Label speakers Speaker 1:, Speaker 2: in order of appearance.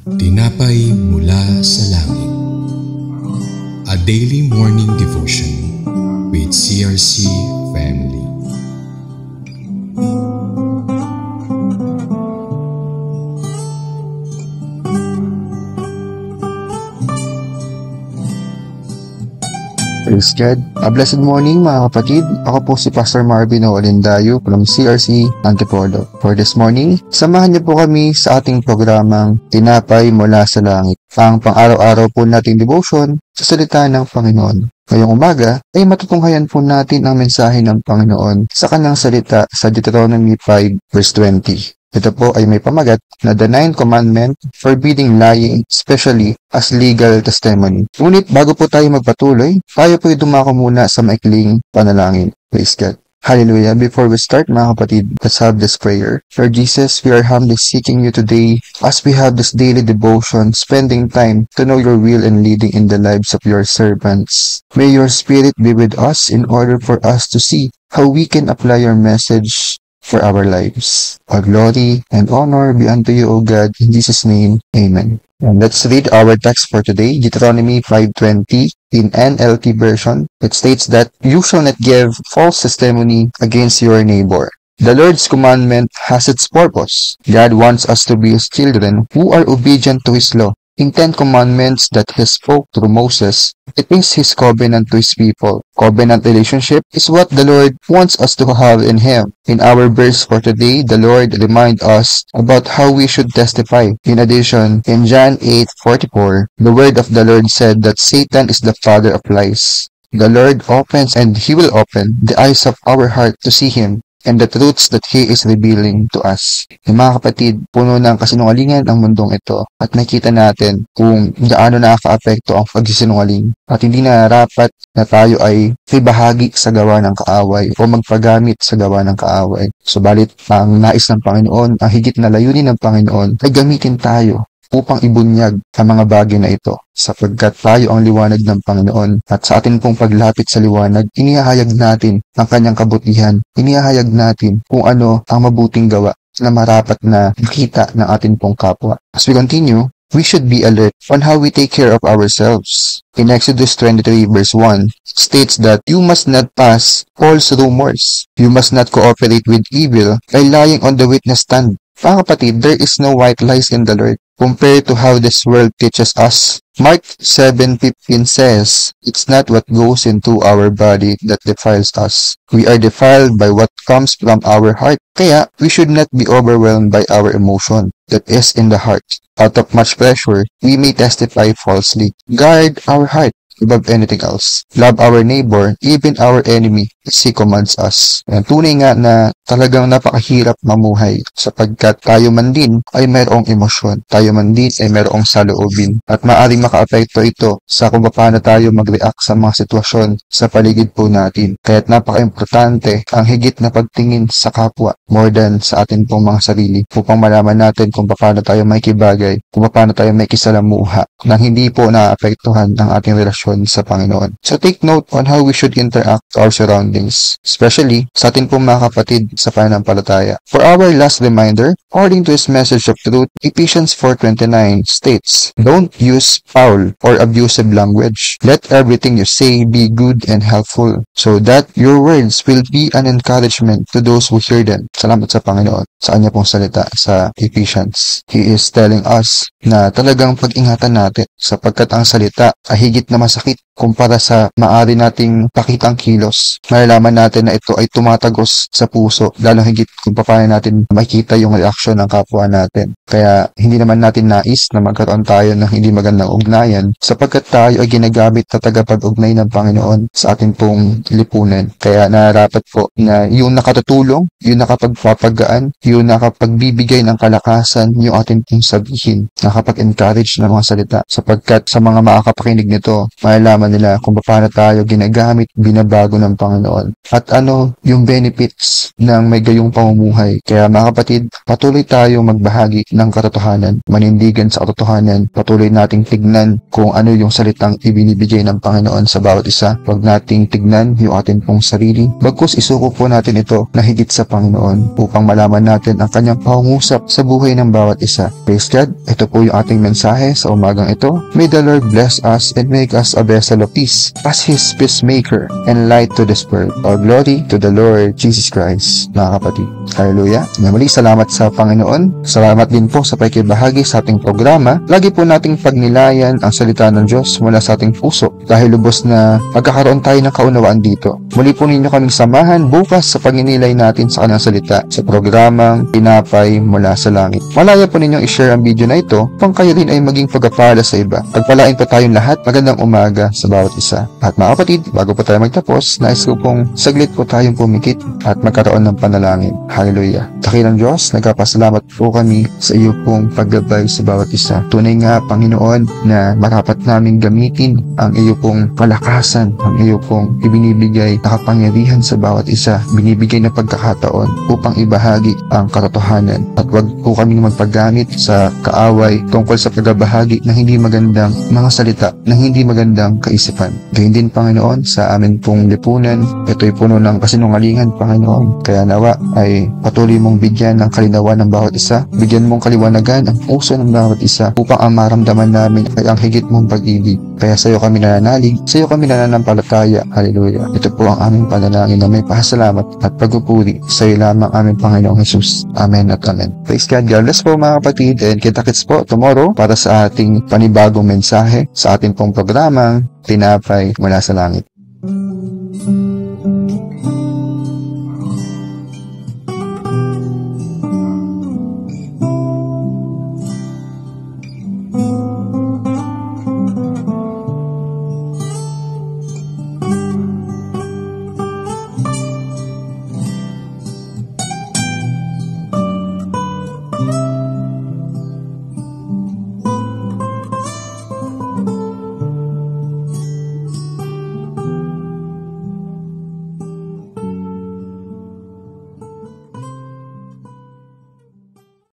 Speaker 1: Tinapay mula sa langit. A daily morning devotion with CRC family.
Speaker 2: Praise God. A blessed morning mga kapatid. Ako po si Pastor Marvin Olindayo from CRC Antipolo. For this morning, samahan niyo po kami sa ating programang Tinapay mula sa langit. Ang pang-araw-araw po nating devotion sa salita ng Panginoon. Ngayong umaga ay matutunghayan po natin ang mensahe ng Panginoon sa kanyang salita sa Deuteronomy 5 verse 20. Ito po ay may pamagat na the 9th commandment forbidding lying, especially as legal testimony. Ngunit bago po tayo magpatuloy, tayo po ay dumako muna sa maikling panalangin. Praise God. Hallelujah. Before we start mga kapatid, let's have this prayer. Lord Jesus, we are humbly seeking you today as we have this daily devotion, spending time to know your will and leading in the lives of your servants. May your spirit be with us in order for us to see how we can apply your message for our lives. All glory and honor be unto you, O God, in Jesus' name, Amen. And let's read our text for today, Deuteronomy 5:20 in NLT version. It states that you shall not give false testimony against your neighbor. The Lord's commandment has its purpose. God wants us to be His children who are obedient to His law. In 10 commandments that He spoke through Moses, it is His covenant to His people. Covenant relationship is what the Lord wants us to have in Him. In our verse for today, the Lord reminds us about how we should testify. In addition, in John 8:44, the word of the Lord said that Satan is the father of lies. The Lord opens and He will open the eyes of our heart to see Him and the truths that He is revealing to us. Mga kapatid, puno ng kasinungalingan ang mundong ito at nakita natin kung gaano nakaka-apekto ang pagsisinungaling at hindi na dapat na tayo ay bahagi sa gawa ng kaaway o magpagamit sa gawa ng kaaway. Subalit, ang nais ng Panginoon, ang higit na layunin ng Panginoon ay gamitin tayo upang ibunyag ang mga bagay na ito sapagkat tayo ang liwanag ng Panginoon at sa atin pong paglapit sa liwanag, inihahayag natin ang kanyang kabutihan, inihahayag natin kung ano ang mabuting gawa na marapat na makita ng atin pong kapwa. As we continue, we should be alert on how we take care of ourselves. In Exodus 23 verse 1, it states that you must not pass false rumors. You must not cooperate with evil by lying on the witness stand. Mga kapatid, there is no white lies in the Lord compared to how this world teaches us. Mark 7:15 says, it's not what goes into our body that defiles us. We are defiled by what comes from our heart. Kaya, we should not be overwhelmed by our emotion that is in the heart. Out of much pressure, we may testify falsely. Guard our heart above anything else. Love our neighbor, even our enemy, as He commands us. And tunay nga na talagang napakahirap mamuhay sapagkat tayo man din ay mayroong emosyon. Tayo man din ay mayroong saloobin. At maaaring makaapekto ito sa kung paano tayo mag-react sa mga sitwasyon sa paligid po natin. Kaya't napaka-importante ang higit na pagtingin sa kapwa more than sa atin pong mga sarili upang malaman natin kung paano tayo makikibagay, kung paano tayo makikisalamuha nang hindi po naapektuhan ang ating relasyon sa Panginoon. So take note on how we should interact with our surroundings, especially sa atin pong mga kapatid sa pananampalataya. For our last reminder, according to His message of truth, Ephesians 4:29 states, don't use foul or abusive language. Let everything you say be good and helpful, so that your words will be an encouragement to those who hear them. Salamat sa Panginoon sa kanya pong salita sa Ephesians. He is telling us na talagang pag-ingatan natin sapagkat ang salita ay higit na masakit kumpara sa maaari nating pakitang kilos. Malalaman natin na ito ay tumatagos sa puso, lalo higit kung paano natin makita yung reaksyon ng kapwa natin. Kaya hindi naman natin nais na magkaroon tayo ng hindi magandang ugnayan sapagkat tayo ay ginagamit na tagapag-ugnay ng Panginoon sa ating pong lipunan. Kaya narapat po na yung nakatutulong, yung nakapagpapagaan, yung nakapagbibigay ng kalakasan, yung ating pong sabihin, nakapag-encourage ng mga salita sapagkat sa mga makakapakinig nito, malalaman malaman nila kung paano tayo ginagamit, binabago ng Panginoon. At ano yung benefits ng may gayong pamumuhay. Kaya mga kapatid, patuloy tayo magbahagi ng katotohanan, manindigan sa katotohanan, patuloy nating tignan kung ano yung salitang ibinibigay ng Panginoon sa bawat isa. Huwag nating tignan yung atin pong sarili. Bagkus isuko po natin ito na higit sa Panginoon upang malaman natin ang kanyang pangungusap sa buhay ng bawat isa. Praise God, ito po yung ating mensahe sa umagang ito. May the Lord bless us and make us a vessel of peace as His peacemaker and light to this world. All glory to the Lord Jesus Christ, mga kapatid. Hallelujah. Muli, salamat sa Panginoon. Salamat din po sa pakikibahagi sa ating programa. Lagi po nating pagnilayan ang salita ng Diyos mula sa ating puso dahil lubos na magkakaroon tayo ng kaunawaan dito. Muli po ninyo kaming samahan bukas sa pagninilay natin sa kanyang salita sa programang Tinapay Mula sa Langit. Malaya po ninyong i-share ang video na ito upang kayo rin ay maging pagpapala sa iba. Pagpalain po tayong lahat. Magandang umaga sa bawat isa. At mga kapatid, bago po tayo magtapos, nais ko pong saglit po tayong pumikit at magkaroon ng panalangin. Hallelujah. Dakilang Diyos, nagpapasalamat po kami sa iyo pong paggabay sa bawat isa. Tunay nga, Panginoon, na marapat namin gamitin ang iyo pong kalakasan, ang iyo pong ibinibigay na kapangyarihan sa bawat isa, binibigay na pagkakataon upang ibahagi ang katotohanan. At wag po kaming magpagamit sa kaaway tungkol sa pagbabahagi ng hindi magandang mga salita, ng hindi magandang kaisipan. Gayun din, Panginoon, sa amin pong lipunan, ito'y puno ng kasinungalingan, Panginoon. Kaya nawa ay patuloy mong bigyan ng kalinawan ng bawat isa, bigyan mong kaliwanagan ang puso ng bawat isa upang ang maramdaman namin ay ang higit mong pag-ibig. Kaya sa iyo kami nananalig, sa iyo kami nananampalataya. Hallelujah. Ito po ang aming panalangin na may pasalamat at pagpupuri sa iyo lamang, aming Panginoong Jesus. Amen at amen. Praise God. God bless po mga kapatid, and kita-kits po tomorrow para sa ating panibagong mensahe sa ating pong programang Tinapay Mula sa Langit.